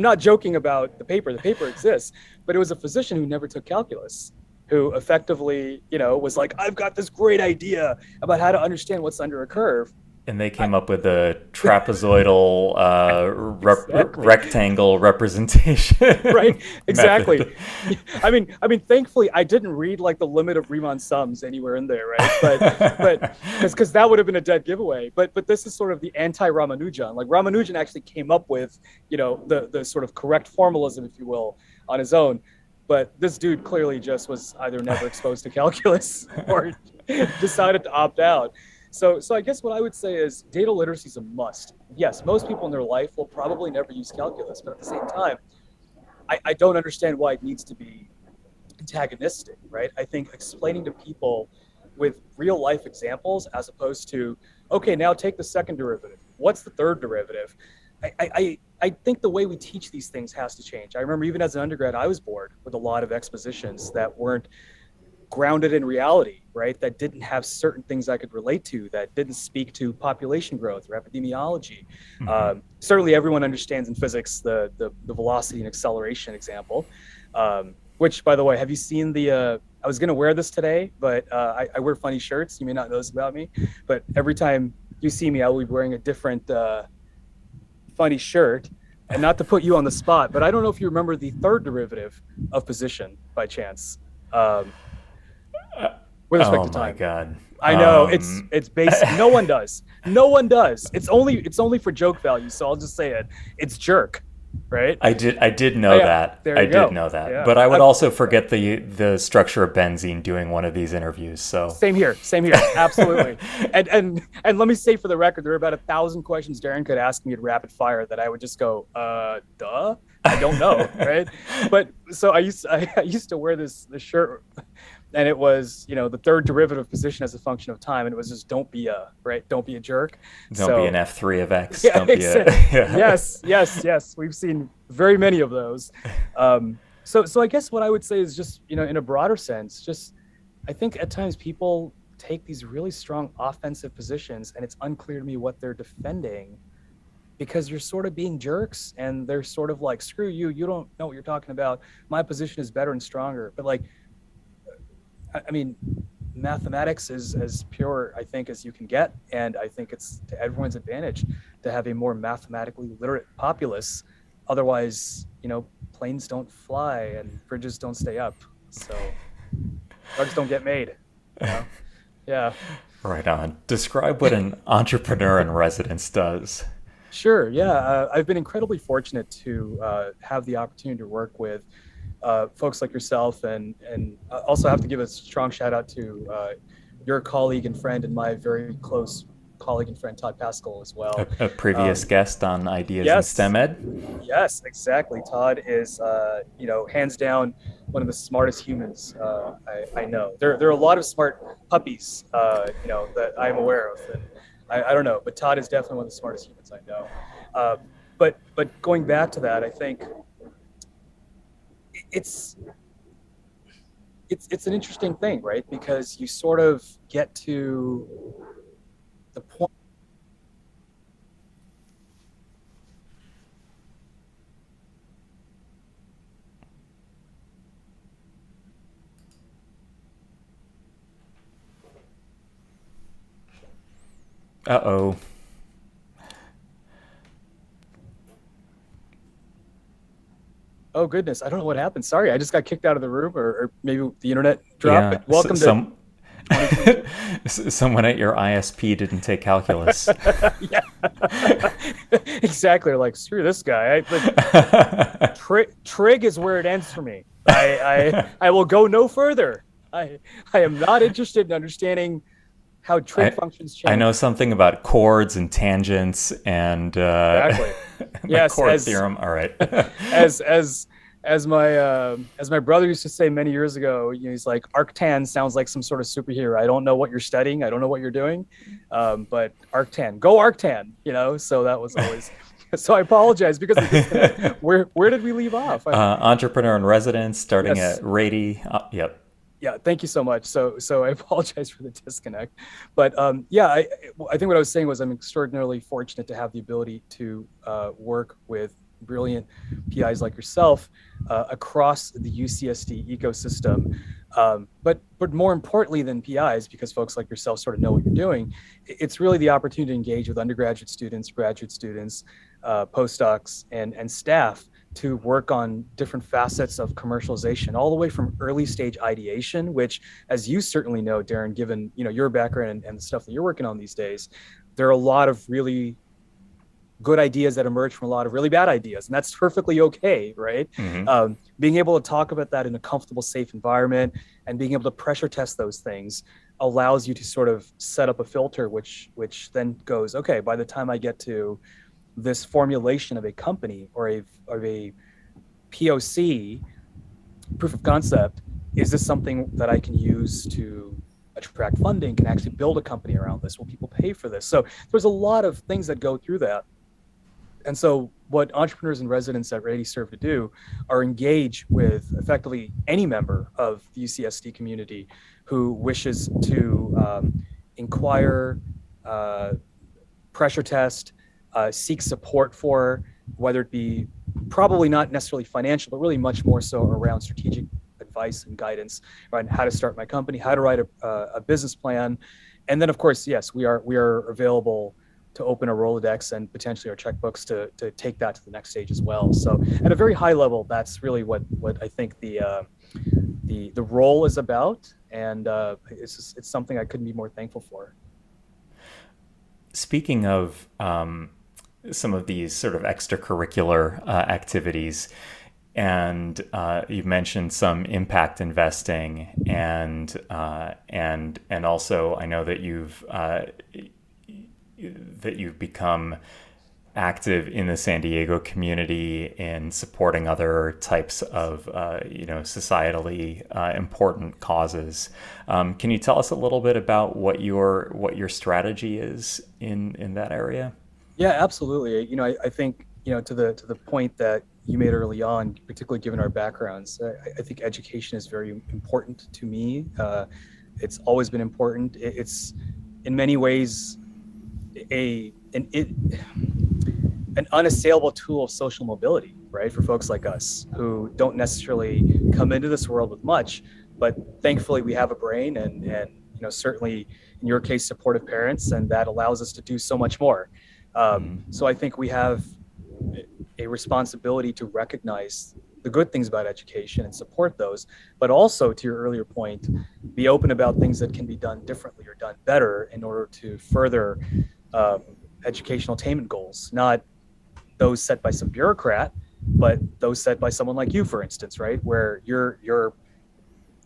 not joking about the paper. The paper exists, but it was a physician who never took calculus, who effectively, was like, I've got this great idea about how to understand what's under a curve. And they came up with a trapezoidal Exactly. rectangle representation. Right, exactly. Method. I mean, thankfully, I didn't read like the limit of Riemann sums anywhere in there, right? But because that would have been a dead giveaway. But this is sort of the anti-Ramanujan. Like Ramanujan actually came up with, the sort of correct formalism, if you will, on his own. But this dude clearly just was either never exposed to calculus or decided to opt out. So I guess what I would say is data literacy is a must. Yes, most people in their life will probably never use calculus, but at the same time, I don't understand why it needs to be antagonistic, right? I think explaining to people with real life examples as opposed to, okay, now take the second derivative. What's the third derivative? I think the way we teach these things has to change. I remember even as an undergrad, I was bored with a lot of expositions that weren't grounded in reality, right? That didn't have certain things I could relate to, that didn't speak to population growth or epidemiology. Certainly everyone understands in physics the velocity and acceleration example, which, by the way, have you seen I was going to wear this today, but I wear funny shirts. You may not know this about me, but every time you see me, I will be wearing a different funny shirt. And not to put you on the spot, but I don't know if you remember the third derivative of position by chance. With respect to time. Oh my God! I know it's basic. No one does. It's only for joke value. So I'll just say it. It's jerk, right? I did know that. There you I go. did know that. Yeah. But I would also forget the structure of benzene doing one of these interviews. So Same here. Absolutely. And let me say for the record, there are about 1,000 questions Darren could ask me at rapid fire that I would just go, duh. I don't know, right? But so I used to wear this shirt, and it was, the third derivative position as a function of time, and it was just don't be a jerk. Don't be an F3 of X. Yeah, Don't be Yes. We've seen very many of those. So I guess what I would say is just, in a broader sense, just I think at times people take these really strong offensive positions, and it's unclear to me what they're defending, because you're sort of being jerks, and they're sort of like, screw you, you don't know what you're talking about. My position is better and stronger. But like, I mean, mathematics is as pure, I think, as you can get. And I think it's to everyone's advantage to have a more mathematically literate populace. Otherwise, planes don't fly and bridges don't stay up. So drugs don't get made. Yeah. Right on. Describe what an entrepreneur in residence does. Sure. Yeah. I've been incredibly fortunate to have the opportunity to work with folks like yourself, and also have to give a strong shout out to your colleague and friend and my very close colleague and friend, Todd Pascal, as well. A previous guest on Ideas in STEM Ed? Yes, exactly. Todd is, hands down, one of the smartest humans I know. There are a lot of smart puppies, that I'm aware of. And I don't know, but Todd is definitely one of the smartest humans I know. But going back to that, I think it's an interesting thing, right? Because you sort of get to the point. Uh-oh. Oh goodness, I don't know what happened. Sorry, I just got kicked out of the room, or maybe the internet dropped. Yeah, But welcome to 2022. someone at your ISP didn't take calculus. Yeah, exactly. Like screw this guy. Trig is where it ends for me. I will go no further. I am not interested in understanding how trig I functions I change. know something about chords and tangents and Exactly. the Yes, chord theorem. All right. as as as my brother used to say many years ago, he's like, Arctan sounds like some sort of superhero. I don't know what you're studying, I don't know what you're doing, but Arctan, go Arctan, So that was always. So I apologize because of the disconnect. Where did we leave off? Entrepreneur in residence, starting Yes. at Rady. Yep. Yeah, thank you so much. So I apologize for the disconnect, but yeah, I think what I was saying was I'm extraordinarily fortunate to have the ability to work with brilliant PIs like yourself across the UCSD ecosystem. But more importantly than PIs, because folks like yourself sort of know what you're doing, it's really the opportunity to engage with undergraduate students, graduate students, postdocs, and staff to work on different facets of commercialization, all the way from early stage ideation, which, as you certainly know, Darren, given your background and the stuff that you're working on these days, there are a lot of really good ideas that emerge from a lot of really bad ideas, and that's perfectly okay, right? Mm-hmm. Being able to talk about that in a comfortable, safe environment and being able to pressure test those things allows you to sort of set up a filter, which then goes, okay, by the time I get to this formulation of a company or a POC, proof of concept, is this something that I can use to attract funding? Can I actually build a company around this? Will people pay for this? So there's a lot of things that go through that. And so what entrepreneurs and residents at Rady serve to do are engage with effectively any member of the UCSD community who wishes to inquire, uh, pressure test, seek support for, whether it be probably not necessarily financial, but really much more so around strategic advice and guidance on how to start my company, how to write a business plan. And then, of course, yes, we are available to open a Rolodex and potentially our checkbooks to take that to the next stage as well. So at a very high level, that's really what I think the role is about. And it's something I couldn't be more thankful for. Speaking of some of these sort of extracurricular activities, and you've mentioned some impact investing, and also I know that you've become active in the San Diego community in supporting other types of societally important causes. Can you tell us a little bit about what your strategy is in that area? Yeah, absolutely. I think to the point that you made early on, particularly given our backgrounds, I think education is very important to me. It's always been important. It's in many ways a an it, an unassailable tool of social mobility, right? For folks like us who don't necessarily come into this world with much, but thankfully we have a brain and certainly in your case supportive parents, and that allows us to do so much more. So I think we have a responsibility to recognize the good things about education and support those, but also, to your earlier point, be open about things that can be done differently or done better in order to further um, educational attainment goals, not those set by some bureaucrat, but those set by someone like you, for instance, right? Where you're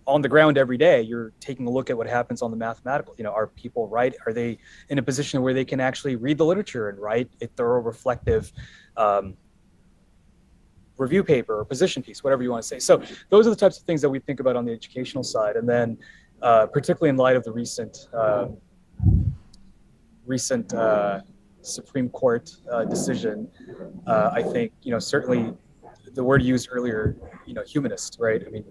on the ground every day, you're taking a look at what happens on the mathematical. Are people right? Are they in a position where they can actually read the literature and write a thorough, reflective um, review paper or position piece, whatever you want to say? So those are the types of things that we think about on the educational side, and then particularly in light of the recent Supreme Court decision, I think certainly the word used earlier, humanist, right? I mean,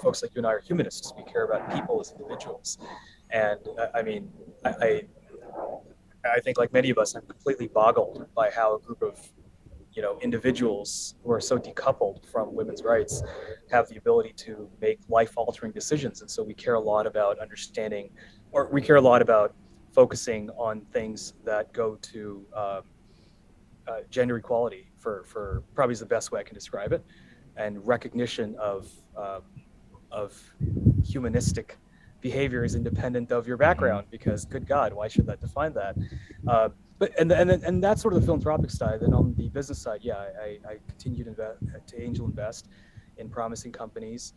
folks like you and I are humanists. We care about people as individuals, and I mean, I I think, like many of us, I'm completely boggled by how a group of individuals who are so decoupled from women's rights have the ability to make life-altering decisions. And so we care a lot about understanding, or we care a lot about focusing on things that go to gender equality, for probably is the best way I can describe it, and recognition of humanistic behavior is independent of your Hmm. background, because good God, why should that define that? But and that's sort of the philanthropic side. Then on the business side, yeah, I continue to angel invest in promising companies.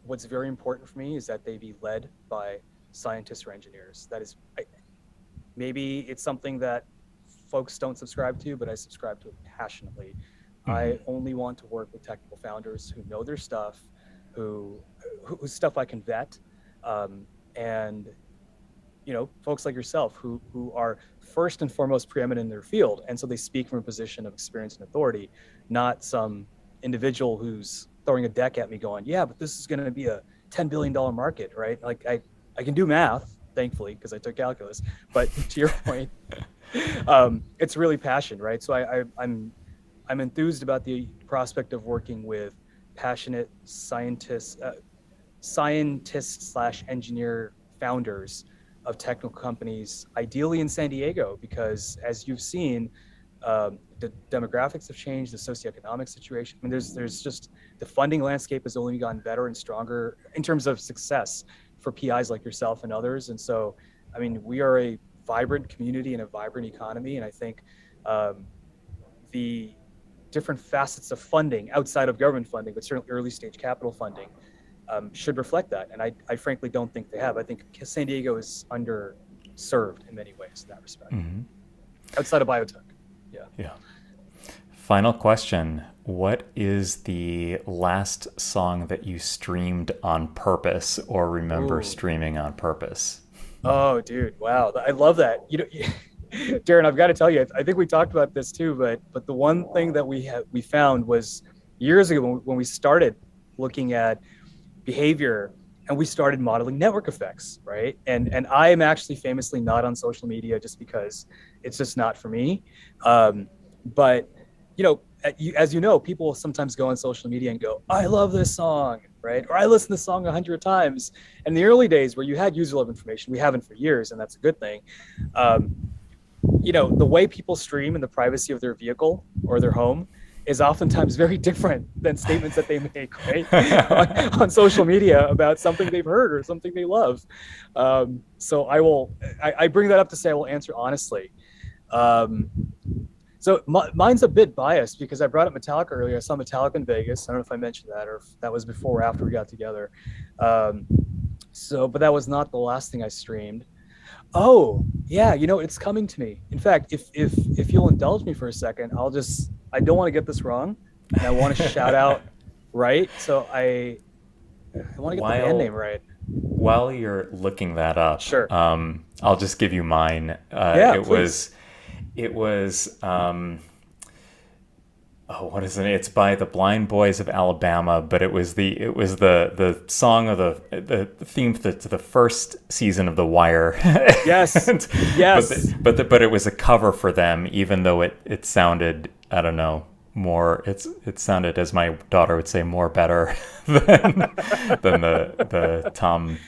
What's very important for me is that they be led by scientists or engineers. That is, maybe it's something that folks don't subscribe to, but I subscribe to it passionately. Hmm. I only want to work with technical founders who know their stuff, who whose stuff I can vet, and folks like yourself who are first and foremost preeminent in their field, and so they speak from a position of experience and authority, not some individual who's throwing a deck at me going, yeah, but this is going to be a $10 billion market, right? Like I can do math, thankfully, because I took calculus, but to your point, it's really passion, right? So I'm enthused about the prospect of working with passionate scientists slash engineer founders of technical companies, ideally in San Diego, because as you've seen, the demographics have changed, the socioeconomic situation. I mean, there's just the funding landscape has only gotten better and stronger in terms of success for PIs like yourself and others. And so, I mean, we are a vibrant community and a vibrant economy, and I think the different facets of funding outside of government funding, but certainly early stage capital funding, should reflect that. And I frankly don't think they have. I think San Diego is underserved in many ways in that respect, Hmm. outside of biotech. Yeah. Yeah. Final question. What is the last song that you streamed on purpose or remember Ooh. streaming on purpose? Oh, dude. Wow. I love that. Darren, I've got to tell you, I think we talked about this too, but the one thing that we found was years ago when we started looking at behavior and we started modeling network effects, right? And I am actually famously not on social media just because it's just not for me. But as you know, people sometimes go on social media and go, I love this song, right? Or I listened to this song 100 times. And in the early days where you had user level information, we haven't for years, and that's a good thing. Um, the way people stream in the privacy of their vehicle or their home is oftentimes very different than statements that they make, right, on social media about something they've heard or something they love. So I bring that up to say I will answer honestly. Um, so mine's a bit biased because I brought up Metallica earlier. I saw Metallica in Vegas. I don't know if I mentioned that or if that was before or after we got together. Um, but that was not the last thing I streamed. Oh, yeah, it's coming to me. In fact, if you'll indulge me for a second, I don't want to get this wrong, and I want to shout out right. So I want to get the band name while right. while you're looking that up, Sure. I'll just give you mine. Yeah, please. It was oh, what is it? It's by the Blind Boys of Alabama, but it was the song of the theme to the first season of The Wire. Yes. And, Yes. but it was a cover for them, even though it sounded, I don't know, more it sounded, as my daughter would say, more better than the Tom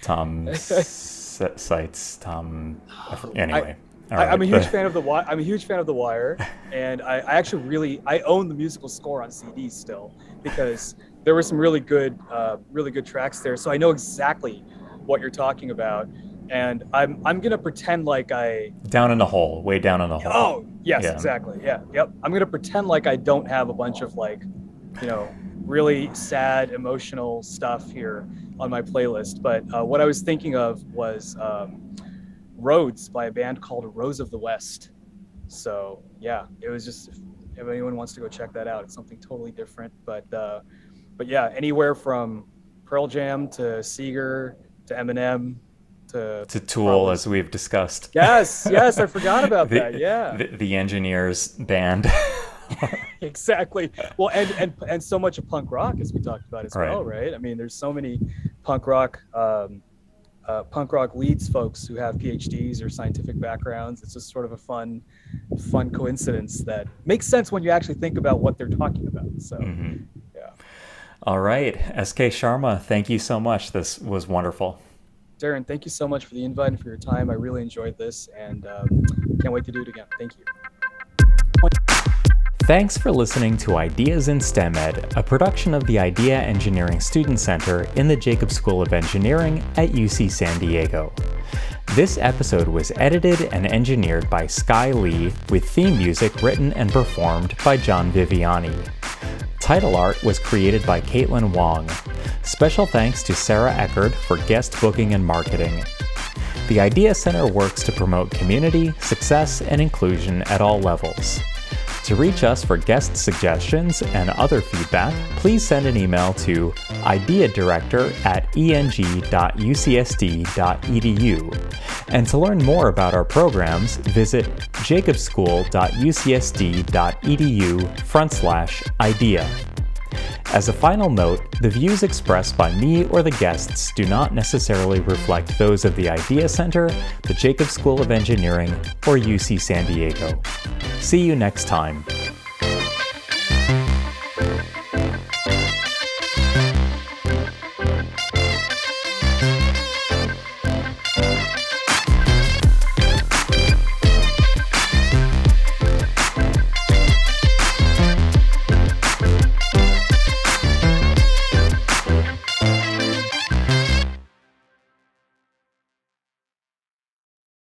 sites I anyway. All I'm a right. huge fan of the Wire. I'm a huge fan of the Wire, and I actually I own the musical score on CD still because there were some really good tracks there. So I know exactly what you're talking about, and I'm gonna pretend like I. Down in the hole, way down in the hole. Oh yes, Yeah. exactly. Yeah, yep. I'm gonna pretend like I don't have a bunch of you know, really sad, emotional stuff here on my playlist. But what I was thinking of was Roads by a band called Rose of the West. So yeah, it was just if anyone wants to go check that out, it's something totally different. But yeah, anywhere from Pearl Jam to Seeger to Eminem to To Tool, probably as we've discussed. yes, I forgot about that. the, Yeah, the Engineers band. exactly. Well, and so much of punk rock as we talked about as Right. well, right? I mean, there's so many punk rock punk rock leads folks who have PhDs or scientific backgrounds. It's just sort of a fun coincidence that makes sense when you actually think about what they're talking about. So, yeah. All right. SK Sharma, thank you so much. This was wonderful. Darren, thank you so much for the invite and for your time. I really enjoyed this and can't wait to do it again. Thank you. Thanks for listening to Ideas in STEM Ed, a production of the Idea Engineering Student Center in the Jacobs School of Engineering at UC San Diego. This episode was edited and engineered by Sky Lee, with theme music written and performed by John Viviani. Title art was created by Caitlin Wong. Special thanks to Sarah Eckerd for guest booking and marketing. The Idea Center works to promote community, success, and inclusion at all levels. To reach us for guest suggestions and other feedback, please send an email to ideadirector@eng.ucsd.edu. And to learn more about our programs, visit jacobschool.ucsd.edu/idea. As a final note, the views expressed by me or the guests do not necessarily reflect those of the Idea Center, the Jacobs School of Engineering, or UC San Diego. See you next time.